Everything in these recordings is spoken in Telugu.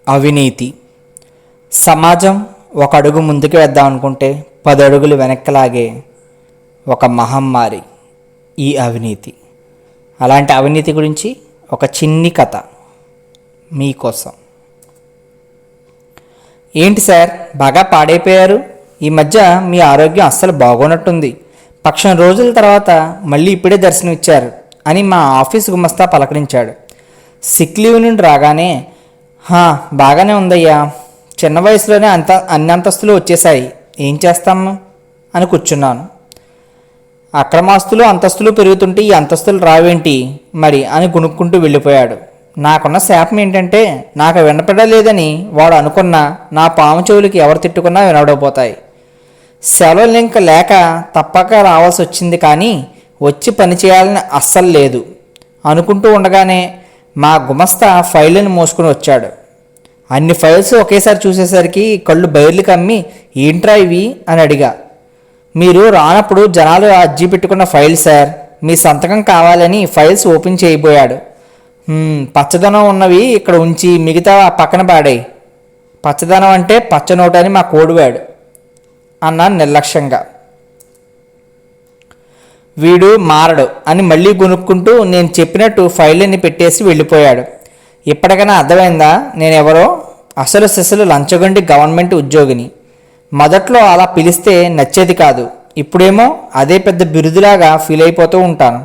అవినీతి. సమాజం ఒక అడుగు ముందుకు వేద్దాం అనుకుంటే 10 అడుగులు వెనక్కిలాగే ఒక మహమ్మారి ఈ అవినీతి. అలాంటి అవినీతి గురించి ఒక చిన్ని కథ మీకోసం. ఏంటి సార్, బాగా పాడైపోయారు? ఈ మధ్య మీ ఆరోగ్యం అస్సలు బాగోనట్టుంది. పక్షం రోజుల తర్వాత మళ్ళీ ఇప్పుడే దర్శనం ఇచ్చారు అని మా ఆఫీస్ గుమస్తా పలకరించాడు. సిక్ లీవ్ నుండి రాగానే బాగానే ఉందయ్యా, చిన్న వయసులోనే అన్ని అంతస్తులు వచ్చేసాయి, ఏం చేస్తాము అని కూర్చున్నాను. అక్రమాస్తులు అంతస్తులు పెరుగుతుంటే ఈ అంతస్తులు రావేంటి మరి అని గుణుక్కుంటూ వెళ్ళిపోయాడు. నాకున్న శాపం ఏంటంటే నాకు వినపడలేదని వాడు అనుకున్న నా పాము చెవులకి ఎవరు తిట్టుకున్నా వినపడపోతాయి. సెలవులు ఇంక లేక తప్పక రావాల్సి వచ్చింది, కానీ వచ్చి పని చేయాలని అస్సలు లేదు అనుకుంటూ ఉండగానే మా గుమస్తా ఫైళ్ళని మోసుకుని వచ్చాడు. అన్ని ఫైల్స్ ఒకేసారి చూసేసరికి కళ్ళు బయర్లు కమ్మి ఏంట్రా ఇవి అని అడిగా. మీరు రానప్పుడు జనాలు అర్జీ పెట్టుకున్న ఫైల్ సార్, మీ సంతకం కావాలని ఫైల్స్ ఓపెన్ చేయబోయాడు. పచ్చదనం ఉన్నవి ఇక్కడ ఉంచి మిగతా పక్కన పాడాయి. పచ్చదనం అంటే పచ్చనోటు అని మా కోడివాడు అన్నాను నిర్లక్ష్యంగా. వీడు మారడు అని మళ్ళీ కొనుక్కుంటూ నేను చెప్పినట్టు ఫైళ్ళని పెట్టేసి వెళ్ళిపోయాడు. ఇప్పటికైనా అర్థమైందా నేనెవరో? అసలు సిసలు లంచగొండి గవర్నమెంట్ ఉద్యోగిని. మొదట్లో అలా పిలిస్తే నచ్చేది కాదు, ఇప్పుడేమో అదే పెద్ద బిరుదులాగా ఫీల్ అయిపోతూ ఉంటాను.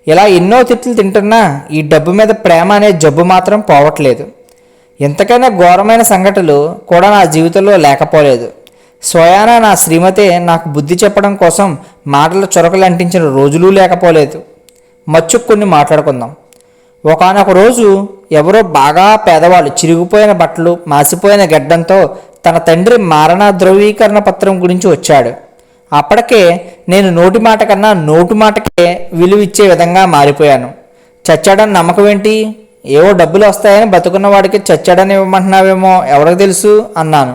ఇలా ఎన్నో తిట్లు తింటున్నా ఈ డబ్బు మీద ప్రేమ అనే జబ్బు మాత్రం పోవట్లేదు. ఎంతకైనా ఘోరమైన సంఘటనలు కూడా నా జీవితంలో లేకపోలేదు. స్వయానా నా శ్రీమతే నాకు బుద్ధి చెప్పడం కోసం మాటల చొరకలు అంటించిన రోజులు లేకపోలేదు. మచ్చుక్కొని మాట్లాడుకుందాం. ఒకానొక రోజు ఎవరో బాగా పేదవాళ్ళు చిరిగిపోయిన బట్టలు మాసిపోయిన గడ్డంతో తన తండ్రి మరణ ధ్రువీకరణ పత్రం గురించి వచ్చాడు. అప్పటికే నేను నోటి మాట కన్నా నోటు మాటకే విలువ ఇచ్చే విధంగా మారిపోయాను. చచ్చాడని నమ్మకం ఏంటి? ఏవో డబ్బులు వస్తాయని బతుకున్న వాడికి చచ్చాడని ఇవ్వమంటున్నావేమో ఎవరికి తెలుసు అన్నాను.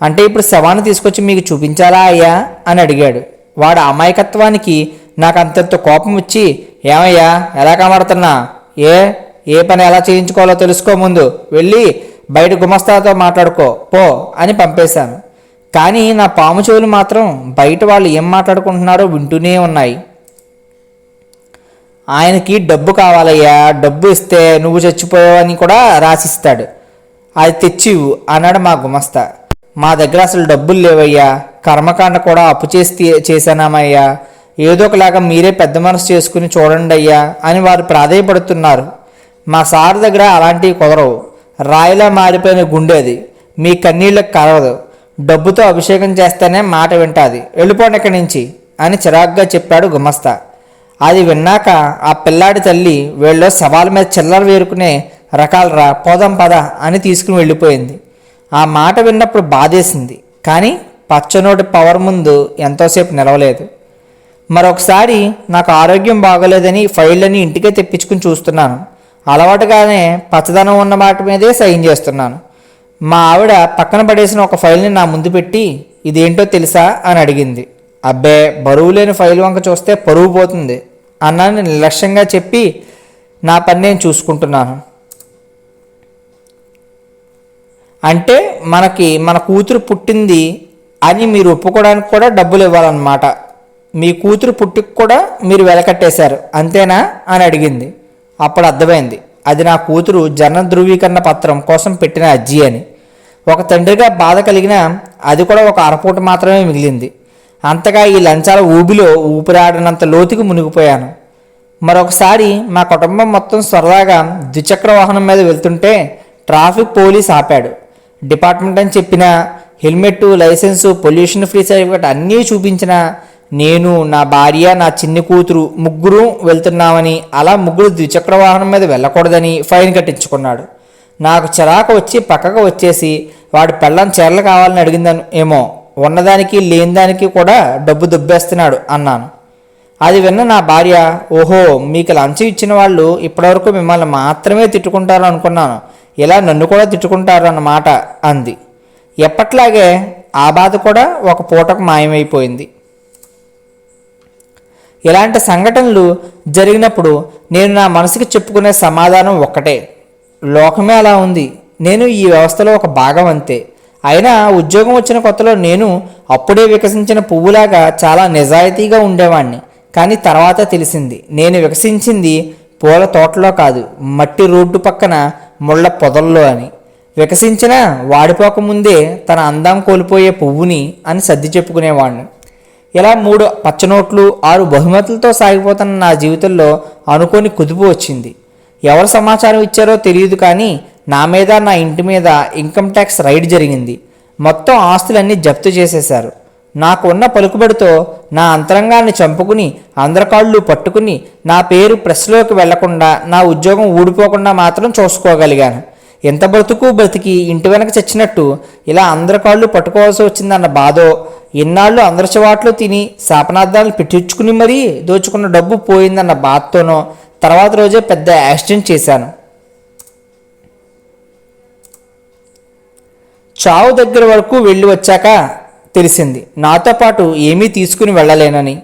అంటే ఇప్పుడు శవాన్ని తీసుకొచ్చి మీకు చూపించాలా అయ్యా అని అడిగాడు. వాడు అమాయకత్వానికి నాకు అంతంత కోపం వచ్చి, ఏమయ్యా ఎలా కనబడుతున్నా, ఏ పని ఎలా చేయించుకోవాలో తెలుసుకో, ముందు వెళ్ళి బయట గుమస్తాతో మాట్లాడుకో పో అని పంపేశాను. కానీ నా పాము చెవులు మాత్రం బయట వాళ్ళు ఏం మాట్లాడుకుంటున్నారో వింటూనే ఉన్నాయి. ఆయనకి డబ్బు కావాలయ్యా, డబ్బు ఇస్తే నువ్వు చచ్చిపోయావని కూడా రాసిస్తాడు, అది తెచ్చివు అన్నాడు మా గుమస్తా. మా దగ్గర అసలు డబ్బులు లేవయ్యా, కర్మకాండ కూడా అప్పు చేశానామయ్యా, ఏదో ఒకలాగా మీరే పెద్ద మనసు చేసుకుని చూడండి అయ్యా అని వారు ప్రాధేయపడుతున్నారు. మా సార్ దగ్గర అలాంటివి కుదరవు, రాయిలా మారిపోయిన గుండెది, మీ కన్నీళ్ళకి కలవదు, డబ్బుతో అభిషేకం చేస్తేనే మాట వింటాది, వెళ్ళిపోండి ఇక్కడి నుంచి అని చిరాగ్గా చెప్పాడు గుమస్తా. అది విన్నాక ఆ పిల్లాడి తల్లి వీళ్ళు సవాల్ మీద చిల్లర వేరుకునే రకాలరా, పోదాం పద అని తీసుకుని వెళ్ళిపోయింది. ఆ మాట విన్నప్పుడు బాధేసింది, కానీ పచ్చనోటి పవర్ ముందు ఎంతోసేపు నిలవలేదు. మరొకసారి నాకు ఆరోగ్యం బాగోలేదని ఫైళ్ళని ఇంటికే తెప్పించుకుని చూస్తున్నాను. అలవాటుగానే పచ్చదనం ఉన్న మాట మీదే సైన్ చేస్తున్నాను. మా ఆవిడ పక్కన పడేసిన ఒక ఫైల్ని నా ముందు పెట్టి, ఇదేంటో తెలుసా అని అడిగింది. అబ్బే, బరువు లేని ఫైల్ వంక చూస్తే పరువు పోతుంది అన్నాను నిర్లక్ష్యంగా చెప్పి నా పని నేను చూసుకుంటున్నాను. అంటే మన కూతురు పుట్టింది అని మీరు ఒప్పుకోవడానికి కూడా డబ్బులు ఇవ్వాలన్నమాట. మీ కూతురు పుట్టికి కూడా మీరు వెలకట్టేశారు అంతేనా అని అడిగింది. అప్పుడు అర్థమైంది అది నా కూతురు జనన ధృవీకరణ పత్రం కోసం పెట్టిన అర్జీ అని. ఒక తండ్రిగా బాధ కలిగిన అది కూడా ఒక అరపూట మాత్రమే మిగిలింది. అంతగా ఈ లంచాల ఊబిలో ఊపిరాడినంత లోతుకి మునిగిపోయాను. మరొకసారి మా కుటుంబం మొత్తం సరదాగా ద్విచక్ర వాహనం మీద వెళ్తుంటే ట్రాఫిక్ పోలీస్ ఆపాడు. డిపార్ట్మెంట్ అని చెప్పిన helmet, licence, pollution free certificate అన్నీ చూపించిన నేను, నా భార్య, నా చిన్ని కూతురు ముగ్గురు వెళ్తున్నామని, అలా ముగ్గురు ద్విచక్ర వాహనం మీద వెళ్ళకూడదని ఫైన్ కట్టించుకున్నాడు. నాకు చిరాకు వచ్చి పక్కకు వచ్చేసి వాడి పెళ్ళం చీరలు కావాలని అడిగిందని ఏమో, ఉన్నదానికి లేనిదానికి కూడా డబ్బు దుబ్బేస్తున్నాడు అన్నాను. అది విన్న నా భార్య, ఓహో మీకు లంచం ఇచ్చిన వాళ్ళు ఇప్పటివరకు మిమ్మల్ని మాత్రమే తిట్టుకుంటారు అనుకున్నాను, ఇలా నన్ను కూడా తిట్టుకుంటారు అన్నమాట అంది. ఎప్పట్లాగే ఆ బాధ కూడా ఒక పూటకు మాయమైపోయింది. ఇలాంటి సంఘటనలు జరిగినప్పుడు నేను నా మనసుకి చెప్పుకునే సమాధానం ఒక్కటే, లోకమే అలా ఉంది, నేను ఈ వ్యవస్థలో ఒక భాగం అంతే. అయినా ఉద్యోగం వచ్చిన కొత్తలో నేను అప్పుడే వికసించిన పువ్వులాగా చాలా నిజాయితీగా ఉండేవాణ్ణి. కానీ తర్వాత తెలిసింది నేను వికసించింది పూల తోటలో కాదు, మట్టి రోడ్డు పక్కన ముళ్ళ పొదల్లో అని. వికసించినా వాడిపోకముందే తన అందం కోల్పోయే పువ్వుని అని సర్ది చెప్పుకునేవాడిని. ఇలా 3 పచ్చనోట్లు 6 బహుమతులతో సాగిపోతున్న నా జీవితంలో అనుకోని కుదుపు వచ్చింది. ఎవరు సమాచారం ఇచ్చారో తెలియదు, కానీ నా మీద నా ఇంటి మీద ఇన్కమ్ ట్యాక్స్ రైడ్ జరిగింది. మొత్తం ఆస్తులన్నీ జప్తు చేసేశారు. నాకు ఉన్న పలుకుబడితో నా అంతరంగాన్ని చంపుకుని అందరికాళ్ళు పట్టుకుని నా పేరు ప్రెస్లోకి వెళ్లకుండా నా ఉద్యోగం ఊడిపోకుండా మాత్రం చూసుకోగలిగాను. ఎంత బ్రతికి ఇంటి వెనక చచ్చినట్టు ఇలా అందరి కాళ్ళు పట్టుకోవాల్సి వచ్చిందన్న బాధో, ఇన్నాళ్ళు అందరి చవాట్లు తిని శాపనార్థాలు పెట్టించుకుని మరీ దోచుకున్న డబ్బు పోయిందన్న బాధతోనో తర్వాత రోజే పెద్ద యాక్సిడెంట్ చేశాను. చావు దగ్గర వరకు వెళ్ళి వచ్చాక తెలిసింది నాతో పాటు ఏమీ తీసుకుని వెళ్ళలేనని.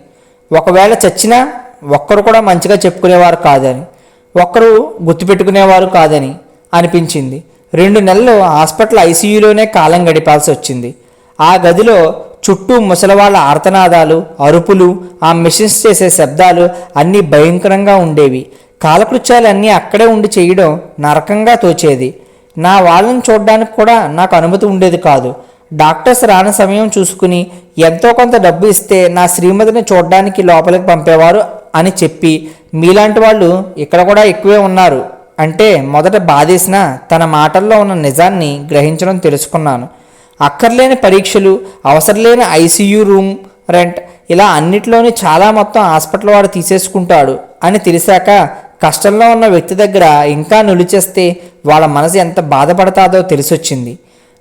ఒకవేళ చచ్చినా ఒక్కరు కూడా మంచిగా చెప్పుకునేవారు కాదని, ఒక్కరు గుర్తుపెట్టుకునేవారు కాదని అనిపించింది. 2 నెలలు హాస్పిటల్ ఐసీయూలోనే కాలం గడిపాల్సి వచ్చింది. ఆ గదిలో చుట్టూ ముసలివాళ్ళ ఆర్తనాదాలు, అరుపులు, ఆ మెషిన్స్ చేసే శబ్దాలు అన్నీ భయంకరంగా ఉండేవి. కాలకృత్యాలన్నీ అక్కడే ఉండి చేయడం నరకంగా తోచేది. నా వాళ్ళని చూడడానికి కూడా నాకు అనుమతి ఉండేది కాదు. డాక్టర్స్ రాని సమయం చూసుకుని ఎంతో కొంత డబ్బు ఇస్తే నా శ్రీమతిని చూడడానికి లోపలికి పంపేవారు అని చెప్పి, మీలాంటి వాళ్ళు ఇక్కడ కూడా ఎక్కువే ఉన్నారు అంటే మొదట బాధేసిన తన మాటల్లో ఉన్న నిజాన్ని గ్రహించడం తెలుసుకున్నాను. అక్కర్లేని పరీక్షలు, అవసరం లేని ఐసీయూ రూమ్ రెంట్, ఇలా అన్నిట్లోని చాలా మొత్తం హాస్పిటల్ వాడు తీసేసుకుంటాడు అని తెలిసాక కష్టంలో ఉన్న వ్యక్తి దగ్గర ఇంకా నిలిచేస్తే వాళ్ళ మనసు ఎంత బాధపడతాదో తెలిసొచ్చింది.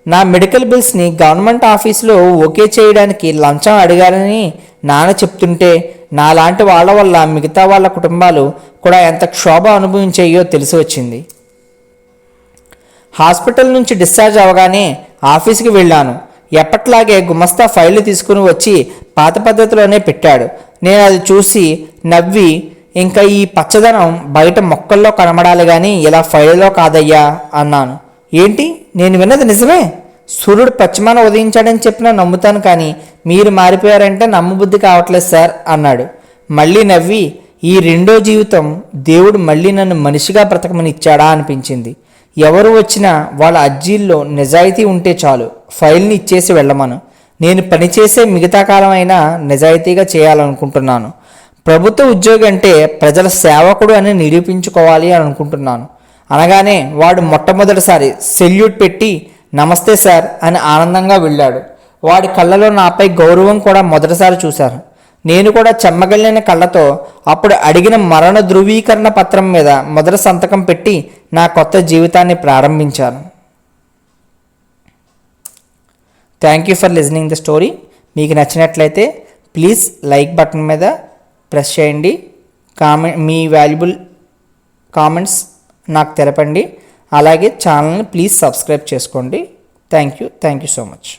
నా మెడికల్ బిల్స్ని గవర్నమెంట్ ఆఫీసులో ఓకే చేయడానికి లంచం అడిగారని నాన్న చెప్తుంటే నాలాంటి వాళ్ళ వల్ల మిగతా వాళ్ళ కుటుంబాలు కూడా ఎంత క్షోభ అనుభవించాయో తెలిసి వచ్చింది. హాస్పిటల్ నుంచి డిశ్చార్జ్ అవగానే ఆఫీస్కి వెళ్ళాను. ఎప్పట్లాగే గుమస్తా ఫైళ్ళు తీసుకుని వచ్చి పాత పద్ధతిలోనే పెట్టాడు. నేను అది చూసి నవ్వి, ఇంకా ఈ పచ్చదనం బయట మొక్కల్లో కనబడాలి కానీ ఇలా ఫైల్లో కాదయ్యా అన్నాను. ఏంటి, నేను విన్నది నిజమే? సూర్యుడు పశ్చిమాన ఉదయించాడని చెప్పినా నమ్ముతాను, కానీ మీరు మారిపోయారంటే నమ్మబుద్ధి కావట్లేదు సార్ అన్నాడు. మళ్ళీ నవ్వి, ఈ రెండో జీవితం దేవుడు మళ్ళీ నన్ను మనిషిగా బ్రతకమని ఇచ్చాడా అనిపించింది. ఎవరు వచ్చినా వాళ్ళ అర్జీల్లో నిజాయితీ ఉంటే చాలు, ఫైల్ని ఇచ్చేసి వెళ్ళమను. నేను పనిచేసే మిగతా కాలం అయినా నిజాయితీగా చేయాలనుకుంటున్నాను. ప్రభుత్వ ఉద్యోగి అంటే ప్రజల సేవకుడు అని నిరూపించుకోవాలి అని అనుకుంటున్నాను అనగానే వాడు మొట్టమొదటిసారి సెల్యూట్ పెట్టి నమస్తే సార్ అని ఆనందంగా వెళ్ళాడు. వాడి కళ్ళలో నాపై గౌరవం కూడా మొదటిసారి చూశాను. నేను కూడా చెమ్మగలిగిన కళ్ళతో అప్పుడు అడిగిన మరణ ధృవీకరణ పత్రం మీద మొదటి సంతకం పెట్టి నా కొత్త జీవితాన్ని ప్రారంభించాను. Thank you for listening the story. మీకు నచ్చినట్లయితే ప్లీజ్ లైక్ బటన్ మీద ప్రెస్ చేయండి. మీ వాల్యుబుల్ కామెంట్స్ నాకు తెలపండి. అలాగే ఛానల్ని ప్లీజ్ సబ్స్క్రైబ్ చేసుకోండి. Thank you so much.